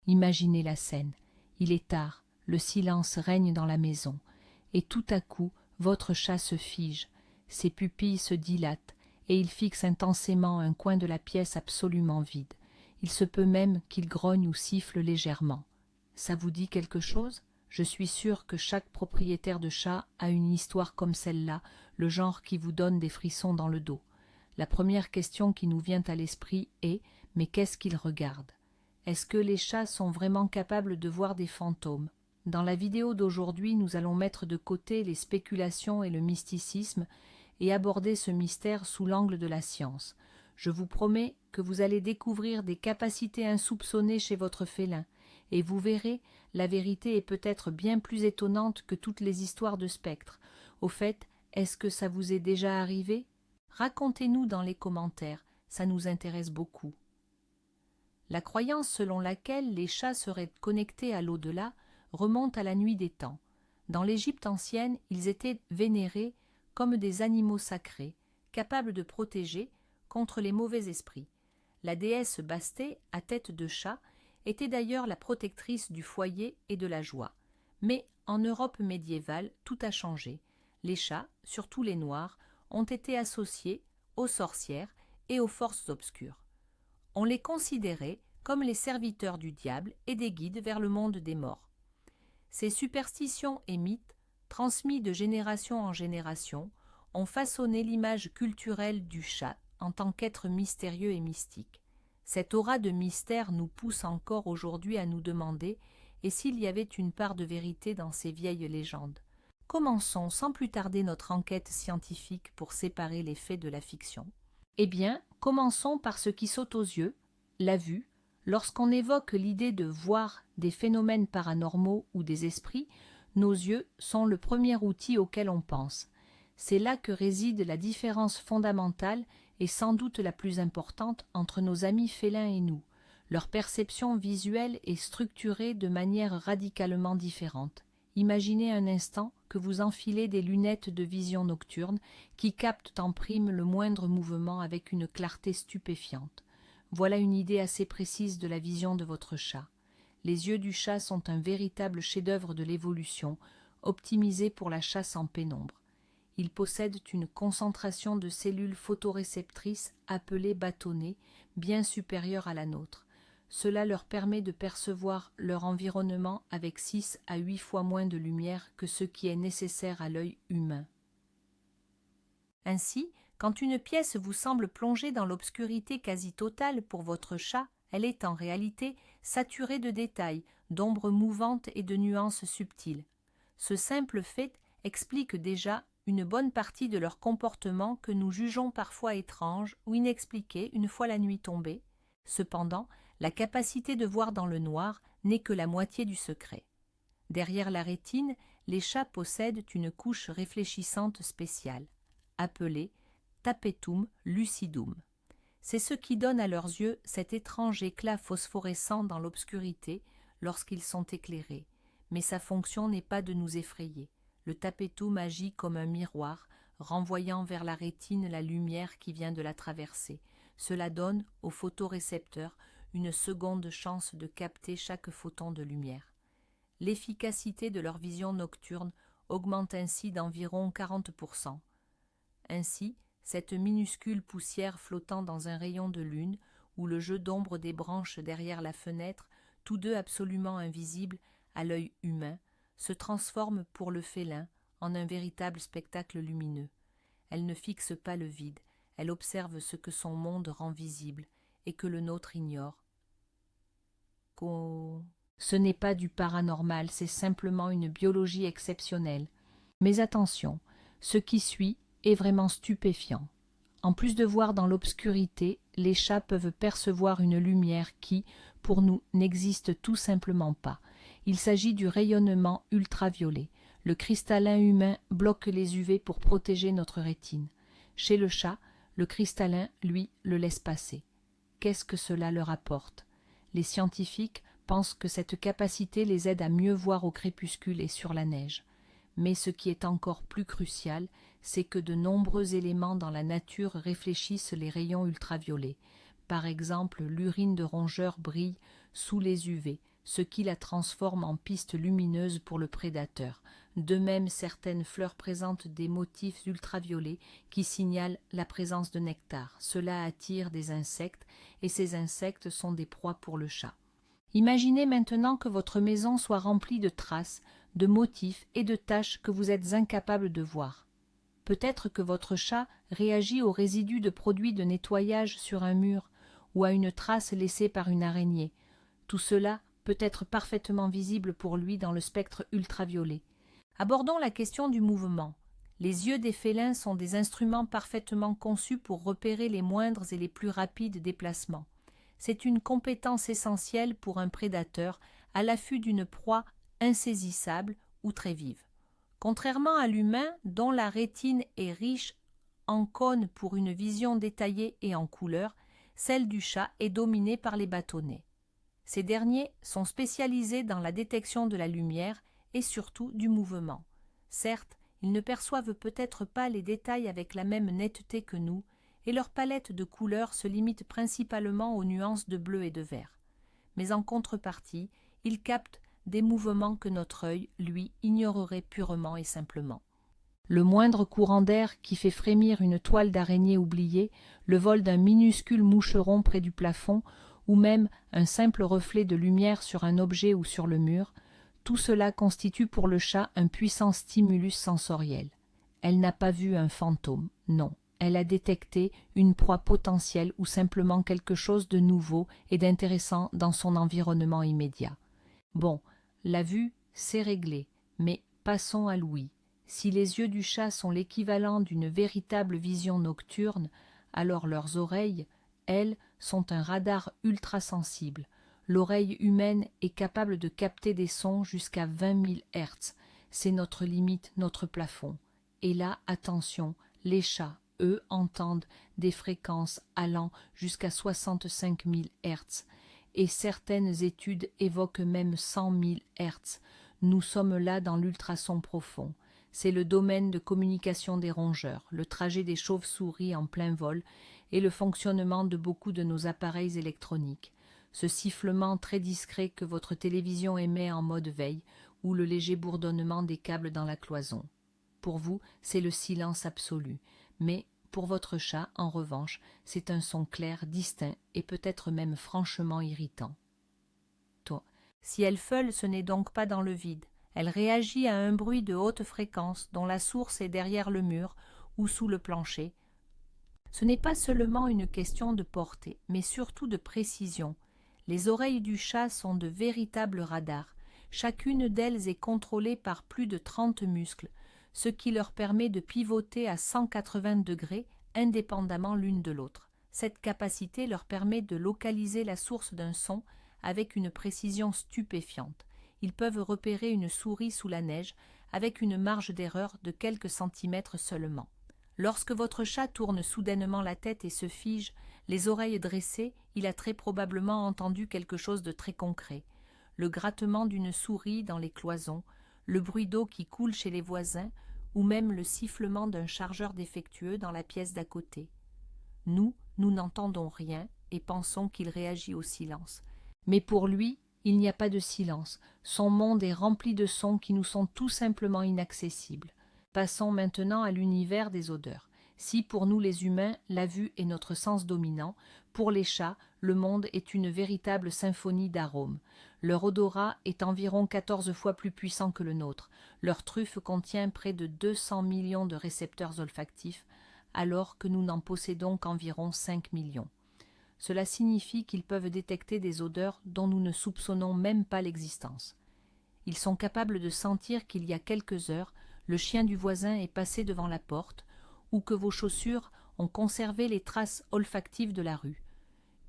Imaginez la scène. Il est tard, le silence règne dans la maison, et tout à coup, votre chat se fige, ses pupilles se dilatent, et il fixe intensément un coin de la pièce absolument vide. Il se peut même qu'il grogne ou siffle légèrement. Ça vous dit quelque chose ? Je suis sûre que chaque propriétaire de chat a une histoire comme celle-là, le genre qui vous donne des frissons dans le dos. La première question qui nous vient à l'esprit est « mais qu'est-ce qu'ils regardent ?» Est-ce que les chats sont vraiment capables de voir des fantômes ? Dans la vidéo d'aujourd'hui, nous allons mettre de côté les spéculations et le mysticisme et aborder ce mystère sous l'angle de la science. Je vous promets que vous allez découvrir des capacités insoupçonnées chez votre félin, et vous verrez, la vérité est peut-être bien plus étonnante que toutes les histoires de spectres. Au fait, est-ce que ça vous est déjà arrivé ? Racontez-nous dans les commentaires, ça nous intéresse beaucoup. La croyance selon laquelle les chats seraient connectés à l'au-delà remonte à la nuit des temps. Dans l'Égypte ancienne, ils étaient vénérés comme des animaux sacrés, capables de protéger contre les mauvais esprits. La déesse Bastée, à tête de chat, était d'ailleurs la protectrice du foyer et de la joie. Mais en Europe médiévale, tout a changé. Les chats, surtout les noirs, ont été associés aux sorcières et aux forces obscures. On les considérait comme les serviteurs du diable et des guides vers le monde des morts. Ces superstitions et mythes, transmis de génération en génération, ont façonné l'image culturelle du chat en tant qu'être mystérieux et mystique. Cette aura de mystère nous pousse encore aujourd'hui à nous demander et s'il y avait une part de vérité dans ces vieilles légendes. Commençons sans plus tarder notre enquête scientifique pour séparer les faits de la fiction. Eh bien, commençons par ce qui saute aux yeux, la vue. Lorsqu'on évoque l'idée de voir des phénomènes paranormaux ou des esprits, nos yeux sont le premier outil auquel on pense. C'est là que réside la différence fondamentale et sans doute la plus importante entre nos amis félins et nous. Leur perception visuelle est structurée de manière radicalement différente. Imaginez un instant que vous enfilez des lunettes de vision nocturne qui captent en prime le moindre mouvement avec une clarté stupéfiante. Voilà une idée assez précise de la vision de votre chat. Les yeux du chat sont un véritable chef-d'œuvre de l'évolution, optimisé pour la chasse en pénombre. Ils possèdent une concentration de cellules photoréceptrices appelées bâtonnets, bien supérieure à la nôtre. Cela leur permet de percevoir leur environnement avec 6 à 8 fois moins de lumière que ce qui est nécessaire à l'œil humain. Ainsi, quand une pièce vous semble plongée dans l'obscurité quasi totale pour votre chat, elle est en réalité saturée de détails, d'ombres mouvantes et de nuances subtiles. Ce simple fait explique déjà une bonne partie de leur comportement que nous jugeons parfois étrange ou inexpliqué une fois la nuit tombée. Cependant, la capacité de voir dans le noir n'est que la moitié du secret. Derrière la rétine, les chats possèdent une couche réfléchissante spéciale, appelée tapetum lucidum. C'est ce qui donne à leurs yeux cet étrange éclat phosphorescent dans l'obscurité lorsqu'ils sont éclairés. Mais sa fonction n'est pas de nous effrayer. Le tapetum agit comme un miroir, renvoyant vers la rétine la lumière qui vient de la traverser. Cela donne aux photorécepteurs une seconde chance de capter chaque photon de lumière. L'efficacité de leur vision nocturne augmente ainsi d'environ 40%. Ainsi, cette minuscule poussière flottant dans un rayon de lune, ou le jeu d'ombre des branches derrière la fenêtre, tous deux absolument invisibles à l'œil humain, se transforme pour le félin en un véritable spectacle lumineux. Elle ne fixe pas le vide, elle observe ce que son monde rend visible et que le nôtre ignore. Ce n'est pas du paranormal, c'est simplement une biologie exceptionnelle. Mais attention, ce qui suit est vraiment stupéfiant. En plus de voir dans l'obscurité, les chats peuvent percevoir une lumière qui, pour nous, n'existe tout simplement pas. Il s'agit du rayonnement ultraviolet. Le cristallin humain bloque les UV pour protéger notre rétine. Chez le chat, le cristallin, lui, le laisse passer. Qu'est-ce que cela leur apporte ? Les scientifiques pensent que cette capacité les aide à mieux voir au crépuscule et sur la neige. Mais ce qui est encore plus crucial, c'est que de nombreux éléments dans la nature réfléchissent les rayons ultraviolets. Par exemple, l'urine de rongeurs brille sous les UV, ce qui la transforme en piste lumineuse pour le prédateur. De même, certaines fleurs présentent des motifs ultraviolets qui signalent la présence de nectar. Cela attire des insectes et ces insectes sont des proies pour le chat. Imaginez maintenant que votre maison soit remplie de traces, de motifs et de taches que vous êtes incapable de voir. Peut-être que votre chat réagit aux résidus de produits de nettoyage sur un mur ou à une trace laissée par une araignée. Tout cela peut être parfaitement visible pour lui dans le spectre ultraviolet. Abordons la question du mouvement. Les yeux des félins sont des instruments parfaitement conçus pour repérer les moindres et les plus rapides déplacements. C'est une compétence essentielle pour un prédateur à l'affût d'une proie insaisissable ou très vive. Contrairement à l'humain, dont la rétine est riche en cônes pour une vision détaillée et en couleurs, celle du chat est dominée par les bâtonnets. Ces derniers sont spécialisés dans la détection de la lumière et surtout du mouvement. Certes, ils ne perçoivent peut-être pas les détails avec la même netteté que nous, et leur palette de couleurs se limite principalement aux nuances de bleu et de vert. Mais en contrepartie, ils captent des mouvements que notre œil, lui, ignorerait purement et simplement. Le moindre courant d'air qui fait frémir une toile d'araignée oubliée, le vol d'un minuscule moucheron près du plafond, ou même un simple reflet de lumière sur un objet ou sur le mur, tout cela constitue pour le chat un puissant stimulus sensoriel. Elle n'a pas vu un fantôme, non. Elle a détecté une proie potentielle ou simplement quelque chose de nouveau et d'intéressant dans son environnement immédiat. Bon, la vue, c'est réglé, mais passons à l'ouïe. Si les yeux du chat sont l'équivalent d'une véritable vision nocturne, alors leurs oreilles, elles, sont un radar ultrasensible. L'oreille humaine est capable de capter des sons jusqu'à 20 000 Hz. C'est notre limite, notre plafond. Et là, attention, les chats, eux, entendent des fréquences allant jusqu'à 65 000 Hz. Et certaines études évoquent même 100 000 Hz. Nous sommes là dans l'ultrason profond. C'est le domaine de communication des rongeurs, le trajet des chauves-souris en plein vol et le fonctionnement de beaucoup de nos appareils électroniques. Ce sifflement très discret que votre télévision émet en mode veille ou le léger bourdonnement des câbles dans la cloison. Pour vous, c'est le silence absolu, mais pour votre chat, en revanche, c'est un son clair, distinct et peut-être même franchement irritant. Si elle feule, ce n'est donc pas dans le vide. Elle réagit à un bruit de haute fréquence dont la source est derrière le mur ou sous le plancher. Ce n'est pas seulement une question de portée, mais surtout de précision. Les oreilles du chat sont de véritables radars. Chacune d'elles est contrôlée par plus de 30 muscles, ce qui leur permet de pivoter à 180 degrés indépendamment l'une de l'autre. Cette capacité leur permet de localiser la source d'un son avec une précision stupéfiante. Ils peuvent repérer une souris sous la neige avec une marge d'erreur de quelques centimètres seulement. Lorsque votre chat tourne soudainement la tête et se fige, les oreilles dressées, il a très probablement entendu quelque chose de très concret. Le grattement d'une souris dans les cloisons, le bruit d'eau qui coule chez les voisins, ou même le sifflement d'un chargeur défectueux dans la pièce d'à côté. Nous n'entendons rien et pensons qu'il réagit au silence. Mais pour lui, il n'y a pas de silence. Son monde est rempli de sons qui nous sont tout simplement inaccessibles. Passons maintenant à l'univers des odeurs. Si pour nous les humains, la vue est notre sens dominant, pour les chats, le monde est une véritable symphonie d'arômes. Leur odorat est environ 14 fois plus puissant que le nôtre. Leur truffe contient près de 200 millions de récepteurs olfactifs, alors que nous n'en possédons qu'environ 5 millions. Cela signifie qu'ils peuvent détecter des odeurs dont nous ne soupçonnons même pas l'existence. Ils sont capables de sentir qu'il y a quelques heures, le chien du voisin est passé devant la porte, ou que vos chaussures ont conservé les traces olfactives de la rue.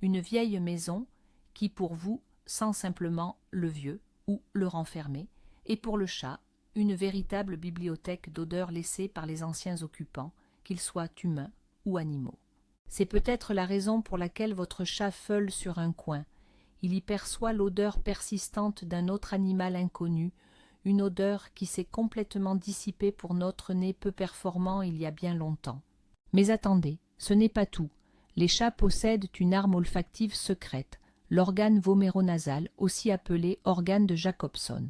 Une vieille maison qui, pour vous, sent simplement le vieux ou le renfermé, et pour le chat, une véritable bibliothèque d'odeurs laissées par les anciens occupants, qu'ils soient humains ou animaux. C'est peut-être la raison pour laquelle votre chat feule sur un coin. Il y perçoit l'odeur persistante d'un autre animal inconnu, une odeur qui s'est complètement dissipée pour notre nez peu performant il y a bien longtemps. Mais attendez, ce n'est pas tout. Les chats possèdent une arme olfactive secrète, l'organe voméronasal, aussi appelé organe de Jacobson.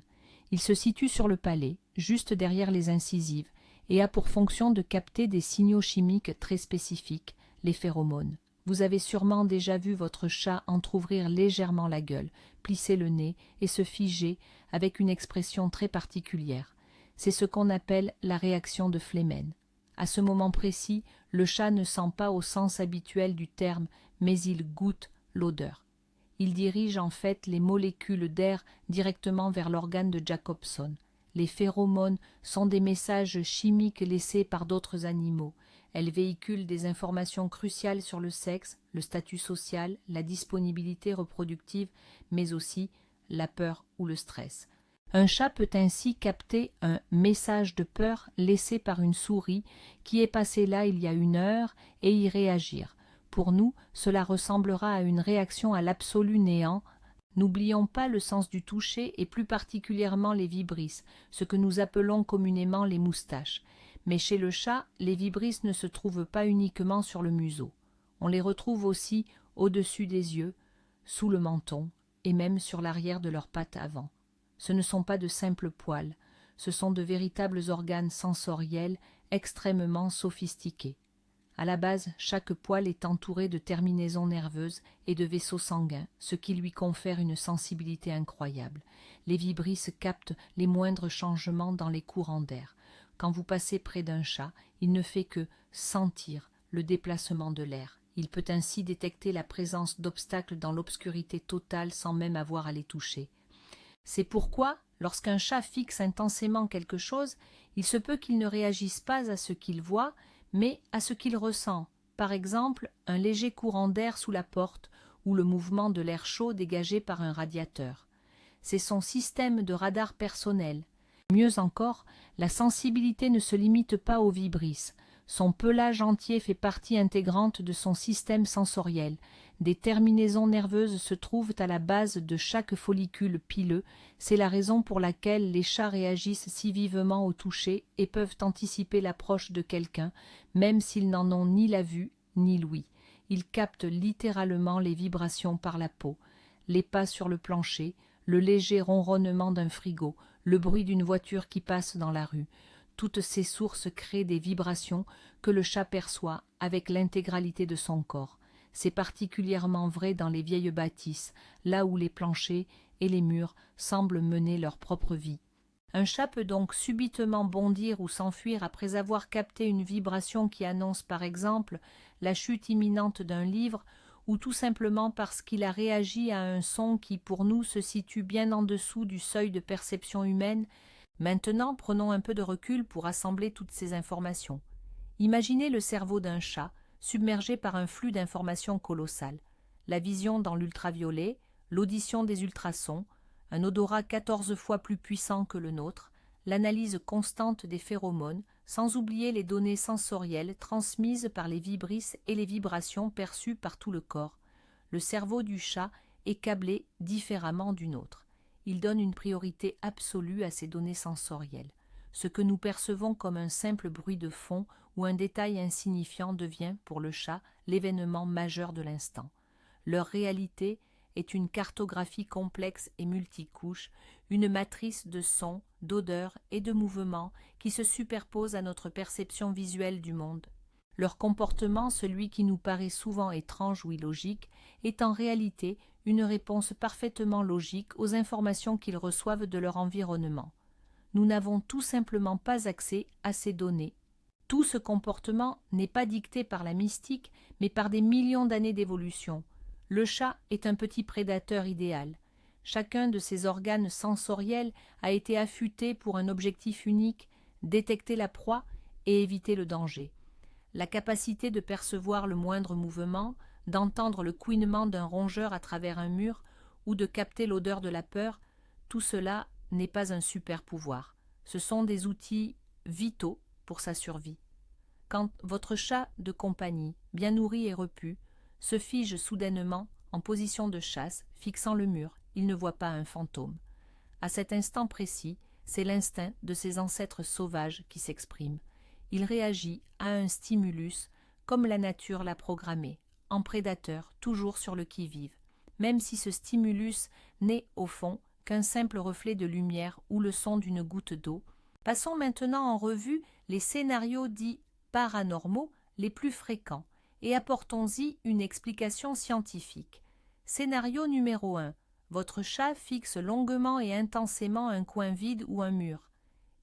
Il se situe sur le palais, juste derrière les incisives, et a pour fonction de capter des signaux chimiques très spécifiques, les phéromones. Vous avez sûrement déjà vu votre chat entr'ouvrir légèrement la gueule, plisser le nez et se figer avec une expression très particulière. C'est ce qu'on appelle la réaction de Flehmen. À ce moment précis, le chat ne sent pas au sens habituel du terme, mais il goûte l'odeur. Il dirige en fait les molécules d'air directement vers l'organe de Jacobson. Les phéromones sont des messages chimiques laissés par d'autres animaux. Elles véhiculent des informations cruciales sur le sexe, le statut social, la disponibilité reproductive, mais aussi la peur ou le stress. Un chat peut ainsi capter un message de peur laissé par une souris qui est passée là il y a 1 heure et y réagir. Pour nous, cela ressemblera à une réaction à l'absolu néant. N'oublions pas le sens du toucher et plus particulièrement les vibrisses, ce que nous appelons communément les moustaches. Mais chez le chat, les vibrisses ne se trouvent pas uniquement sur le museau. On les retrouve aussi au-dessus des yeux, sous le menton et même sur l'arrière de leurs pattes avant. Ce ne sont pas de simples poils, ce sont de véritables organes sensoriels extrêmement sophistiqués. À la base, chaque poil est entouré de terminaisons nerveuses et de vaisseaux sanguins, ce qui lui confère une sensibilité incroyable. Les vibrisses captent les moindres changements dans les courants d'air. Quand vous passez près d'un chat, il ne fait que sentir le déplacement de l'air. Il peut ainsi détecter la présence d'obstacles dans l'obscurité totale sans même avoir à les toucher. C'est pourquoi, lorsqu'un chat fixe intensément quelque chose, il se peut qu'il ne réagisse pas à ce qu'il voit, mais à ce qu'il ressent, par exemple un léger courant d'air sous la porte ou le mouvement de l'air chaud dégagé par un radiateur. C'est son système de radar personnel. Mieux encore, la sensibilité ne se limite pas aux vibrisses. Son pelage entier fait partie intégrante de son système sensoriel. Des terminaisons nerveuses se trouvent à la base de chaque follicule pileux. C'est la raison pour laquelle les chats réagissent si vivement au toucher et peuvent anticiper l'approche de quelqu'un, même s'ils n'en ont ni la vue ni l'ouïe. Ils captent littéralement les vibrations par la peau, les pas sur le plancher, le léger ronronnement d'un frigo, le bruit d'une voiture qui passe dans la rue. Toutes ces sources créent des vibrations que le chat perçoit avec l'intégralité de son corps. C'est particulièrement vrai dans les vieilles bâtisses, là où les planchers et les murs semblent mener leur propre vie. Un chat peut donc subitement bondir ou s'enfuir après avoir capté une vibration qui annonce par exemple la chute imminente d'un livre ou tout simplement parce qu'il a réagi à un son qui pour nous se situe bien en dessous du seuil de perception humaine. Maintenant, prenons un peu de recul pour assembler toutes ces informations. Imaginez le cerveau d'un chat submergé par un flux d'informations colossal. La vision dans l'ultraviolet, l'audition des ultrasons, un odorat 14 fois plus puissant que le nôtre, l'analyse constante des phéromones, sans oublier les données sensorielles transmises par les vibrisses et les vibrations perçues par tout le corps. Le cerveau du chat est câblé différemment du nôtre. Il donne une priorité absolue à ces données sensorielles. Ce que nous percevons comme un simple bruit de fond ou un détail insignifiant devient, pour le chat, l'événement majeur de l'instant. Leur réalité est une cartographie complexe et multicouche, une matrice de sons, d'odeurs et de mouvements qui se superposent à notre perception visuelle du monde. Leur comportement, celui qui nous paraît souvent étrange ou illogique, est en réalité une réponse parfaitement logique aux informations qu'ils reçoivent de leur environnement. Nous n'avons tout simplement pas accès à ces données. Tout ce comportement n'est pas dicté par la mystique, mais par des millions d'années d'évolution. Le chat est un petit prédateur idéal. Chacun de ses organes sensoriels a été affûté pour un objectif unique, détecter la proie et éviter le danger. La capacité de percevoir le moindre mouvement, d'entendre le couinement d'un rongeur à travers un mur ou de capter l'odeur de la peur, tout cela n'est pas un super pouvoir. Ce sont des outils vitaux pour sa survie. Quand votre chat de compagnie, bien nourri et repu, se fige soudainement en position de chasse, fixant le mur, il ne voit pas un fantôme. À cet instant précis, c'est l'instinct de ses ancêtres sauvages qui s'exprime. Il réagit à un stimulus comme la nature l'a programmé, en prédateur, toujours sur le qui-vive. même si ce stimulus n'est, au fond, qu'un simple reflet de lumière ou le son d'une goutte d'eau. Passons maintenant en revue les scénarios dits paranormaux les plus fréquents et apportons-y une explication scientifique. Scénario numéro 1. Votre chat fixe longuement et intensément un coin vide ou un mur.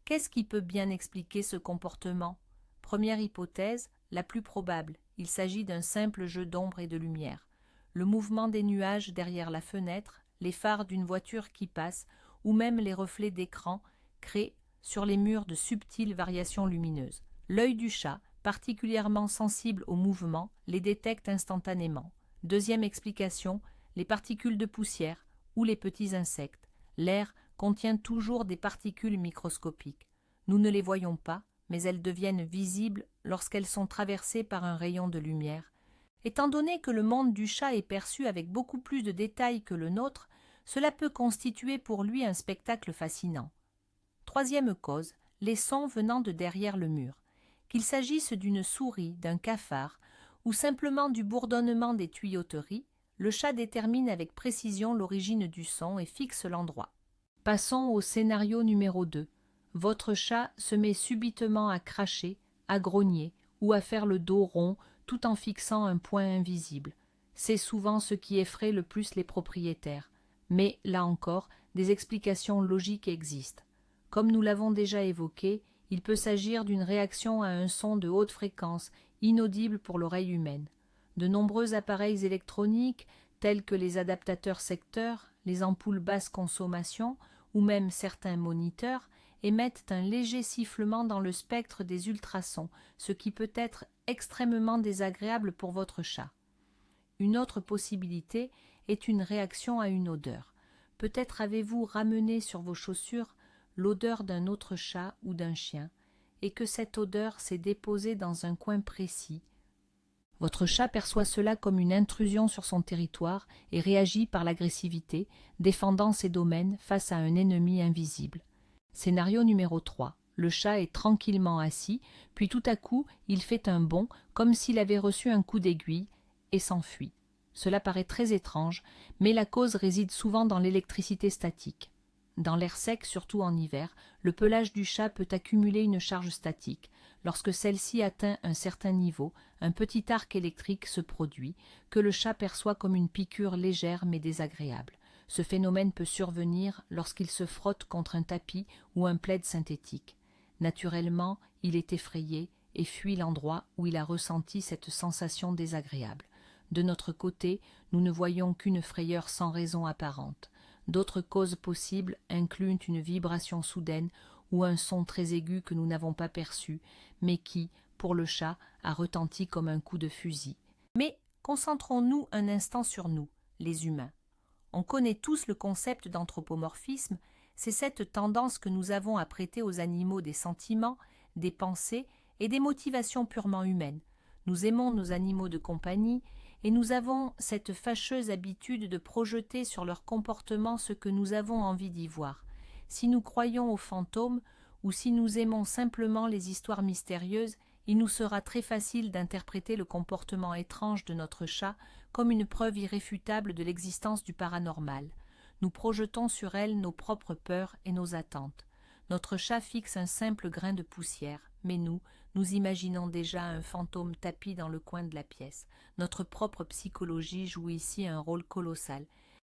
Qu'est-ce qui peut bien expliquer ce comportement? Première hypothèse, la plus probable, il s'agit d'un simple jeu d'ombre et de lumière. Le mouvement des nuages derrière la fenêtre, les phares d'une voiture qui passe, ou même les reflets d'écran, créent sur les murs de subtiles variations lumineuses. L'œil du chat, particulièrement sensible aux mouvements, les détecte instantanément. Deuxième explication, les particules de poussière ou les petits insectes. L'air contient toujours des particules microscopiques. Nous ne les voyons pas, mais elles deviennent visibles lorsqu'elles sont traversées par un rayon de lumière. Étant donné que le monde du chat est perçu avec beaucoup plus de détails que le nôtre, cela peut constituer pour lui un spectacle fascinant. Troisième cause, les sons venant de derrière le mur. Qu'il s'agisse d'une souris, d'un cafard, ou simplement du bourdonnement des tuyauteries, le chat détermine avec précision l'origine du son et fixe l'endroit. Passons au scénario numéro 2. Votre chat se met subitement à cracher, à grogner ou à faire le dos rond tout en fixant un point invisible. C'est souvent ce qui effraie le plus les propriétaires. Mais, là encore, des explications logiques existent. Comme nous l'avons déjà évoqué, il peut s'agir d'une réaction à un son de haute fréquence, inaudible pour l'oreille humaine. De nombreux appareils électroniques, tels que les adaptateurs secteurs, les ampoules basse consommation, ou même certains moniteurs, émettent un léger sifflement dans le spectre des ultrasons, ce qui peut être extrêmement désagréable pour votre chat. Une autre possibilité est une réaction à une odeur. Peut-être avez-vous ramené sur vos chaussures l'odeur d'un autre chat ou d'un chien, et que cette odeur s'est déposée dans un coin précis. Votre chat perçoit cela comme une intrusion sur son territoire et réagit par l'agressivité, défendant ses domaines face à un ennemi invisible. Scénario numéro 3. Le chat est tranquillement assis, puis tout à coup, il fait un bond comme s'il avait reçu un coup d'aiguille et s'enfuit. Cela paraît très étrange, mais la cause réside souvent dans l'électricité statique. Dans l'air sec, surtout en hiver, le pelage du chat peut accumuler une charge statique. Lorsque celle-ci atteint un certain niveau, un petit arc électrique se produit, que le chat perçoit comme une piqûre légère mais désagréable. Ce phénomène peut survenir lorsqu'il se frotte contre un tapis ou un plaid synthétique. Naturellement, il est effrayé et fuit l'endroit où il a ressenti cette sensation désagréable. De notre côté, nous ne voyons qu'une frayeur sans raison apparente. D'autres causes possibles incluent une vibration soudaine ou un son très aigu que nous n'avons pas perçu, mais qui, pour le chat, a retenti comme un coup de fusil. Mais concentrons-nous un instant sur nous, les humains. On connaît tous le concept d'anthropomorphisme, c'est cette tendance que nous avons à prêter aux animaux des sentiments, des pensées et des motivations purement humaines. Nous aimons nos animaux de compagnie et nous avons cette fâcheuse habitude de projeter sur leur comportement ce que nous avons envie d'y voir. Si nous croyons aux fantômes ou si nous aimons simplement les histoires mystérieuses, il nous sera très facile d'interpréter le comportement étrange de notre chat comme une preuve irréfutable de l'existence du paranormal. Nous projetons sur elle nos propres peurs et nos attentes. Notre chat fixe un simple grain de poussière, mais nous imaginons déjà un fantôme tapi dans le coin de la pièce. Notre propre psychologie joue ici un rôle colossal.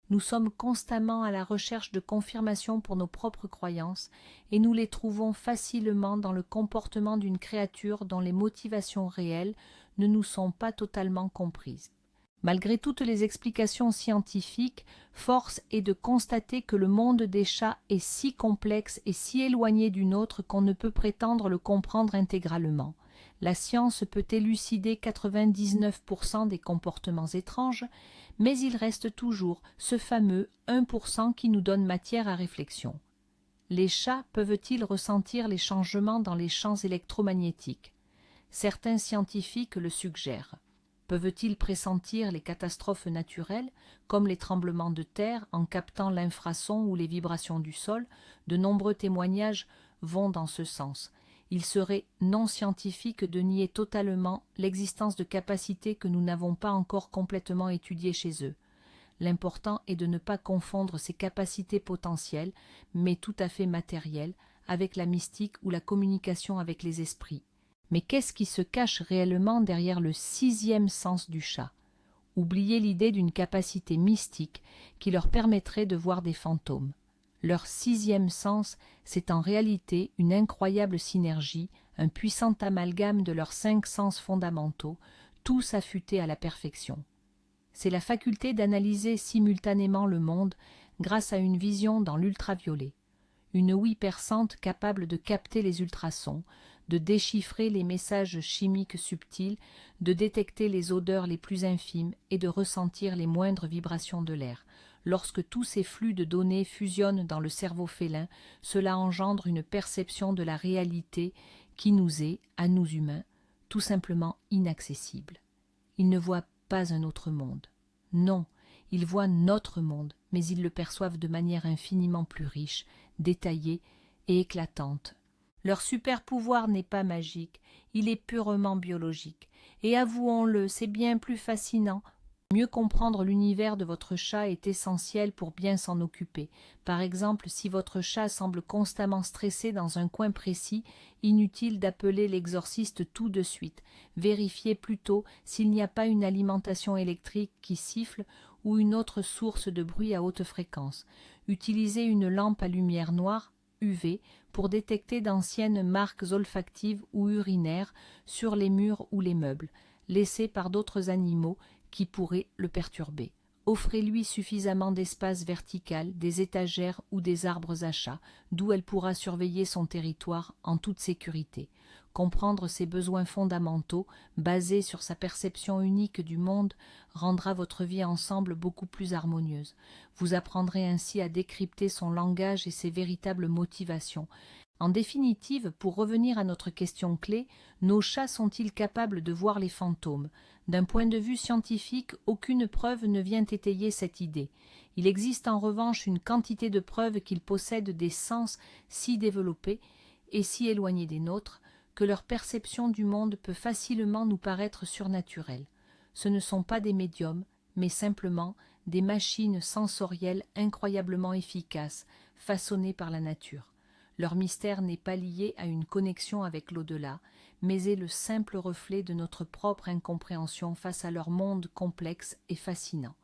Nous sommes constamment à la recherche de confirmation pour nos propres croyances et nous les trouvons facilement dans le comportement d'une créature dont les motivations réelles ne nous sont pas totalement comprises. Malgré toutes les explications scientifiques, force est de constater que le monde des chats est si complexe et si éloigné du nôtre qu'on ne peut prétendre le comprendre intégralement. La science peut élucider 99% des comportements étranges, mais il reste toujours ce fameux 1% qui nous donne matière à réflexion. Les chats peuvent-ils ressentir les changements dans les champs électromagnétiques? Certains scientifiques le suggèrent. Peuvent-ils pressentir les catastrophes naturelles, comme les tremblements de terre, en captant l'infrason ou les vibrations du sol? De nombreux témoignages vont dans ce sens. Il serait non scientifique de nier totalement l'existence de capacités que nous n'avons pas encore complètement étudiées chez eux. L'important est de ne pas confondre ces capacités potentielles, mais tout à fait matérielles, avec la mystique ou la communication avec les esprits. Mais qu'est-ce qui se cache réellement derrière le 6e sens du chat? Oubliez l'idée d'une capacité mystique qui leur permettrait de voir des fantômes. Leur 6e sens, c'est en réalité une incroyable synergie, un puissant amalgame de leurs 5 sens fondamentaux, tous affûtés à la perfection. C'est la faculté d'analyser simultanément le monde grâce à une vision dans l'ultraviolet, une ouïe perçante capable de capter les ultrasons, de déchiffrer les messages chimiques subtils, de détecter les odeurs les plus infimes et de ressentir les moindres vibrations de l'air. Lorsque tous ces flux de données fusionnent dans le cerveau félin, cela engendre une perception de la réalité qui nous est, à nous humains, tout simplement inaccessible. Ils ne voient pas un autre monde. Non, ils voient notre monde, mais ils le perçoivent de manière infiniment plus riche, détaillée et éclatante. Leur super-pouvoir n'est pas magique, il est purement biologique. Et avouons-le, c'est bien plus fascinant. Mieux comprendre l'univers de votre chat est essentiel pour bien s'en occuper. Par exemple, si votre chat semble constamment stressé dans un coin précis, inutile d'appeler l'exorciste tout de suite. Vérifiez plutôt s'il n'y a pas une alimentation électrique qui siffle ou une autre source de bruit à haute fréquence. Utilisez une lampe à lumière noire, UV, pour détecter d'anciennes marques olfactives ou urinaires sur les murs ou les meubles, laissés par d'autres animaux qui pourraient le perturber. Offrez-lui suffisamment d'espace vertical, des étagères ou des arbres à chat, d'où elle pourra surveiller son territoire en toute sécurité. Comprendre ses besoins fondamentaux, basés sur sa perception unique du monde, rendra votre vie ensemble beaucoup plus harmonieuse. Vous apprendrez ainsi à décrypter son langage et ses véritables motivations. En définitive, pour revenir à notre question clé, nos chats sont-ils capables de voir les fantômes? D'un point de vue scientifique, aucune preuve ne vient étayer cette idée. Il existe en revanche une quantité de preuves qu'ils possèdent des sens si développés et si éloignés des nôtres que leur perception du monde peut facilement nous paraître surnaturelle. Ce ne sont pas des médiums, mais simplement des machines sensorielles incroyablement efficaces, façonnées par la nature. Leur mystère n'est pas lié à une connexion avec l'au-delà, mais est le simple reflet de notre propre incompréhension face à leur monde complexe et fascinant.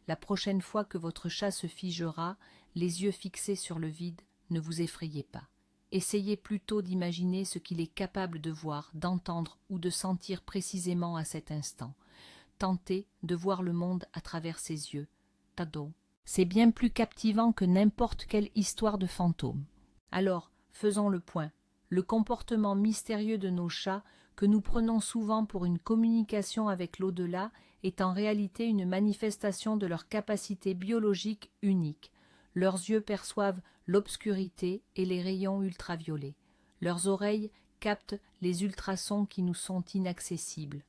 La prochaine fois que votre chat se figera, les yeux fixés sur le vide, ne vous effrayez pas. Essayez plutôt d'imaginer ce qu'il est capable de voir, d'entendre ou de sentir précisément à cet instant. Tentez de voir le monde à travers ses yeux. Tadon. C'est bien plus captivant que n'importe quelle histoire de fantôme. Alors, faisons le point. Le comportement mystérieux de nos chats, que nous prenons souvent pour une communication avec l'au-delà, est en réalité une manifestation de leur capacité biologique unique. Leurs yeux perçoivent l'obscurité et les rayons ultraviolets. Leurs oreilles captent les ultrasons qui nous sont inaccessibles.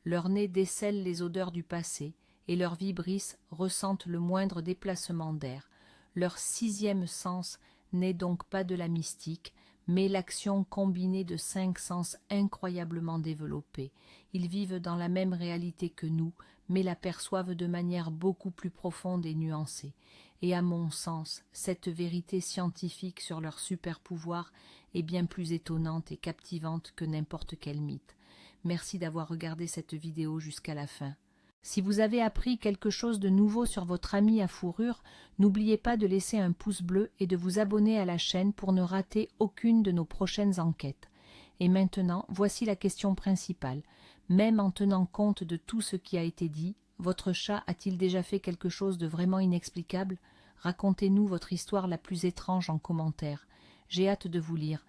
Leur nez décèle les odeurs du passé et leurs vibrisses ressentent le moindre déplacement d'air. Leur 6e sens n'est donc pas de la mystique, mais l'action combinée de 5 sens incroyablement développés. Ils vivent dans la même réalité que nous, mais la perçoivent de manière beaucoup plus profonde et nuancée. Et à mon sens, cette vérité scientifique sur leur super-pouvoir est bien plus étonnante et captivante que n'importe quel mythe. Merci d'avoir regardé cette vidéo jusqu'à la fin. Si vous avez appris quelque chose de nouveau sur votre ami à fourrure, n'oubliez pas de laisser un pouce bleu et de vous abonner à la chaîne pour ne rater aucune de nos prochaines enquêtes. Et maintenant, voici la question principale. Même en tenant compte de tout ce qui a été dit, votre chat a-t-il déjà fait quelque chose de vraiment inexplicable? Racontez-nous votre histoire la plus étrange en commentaire. J'ai hâte de vous lire.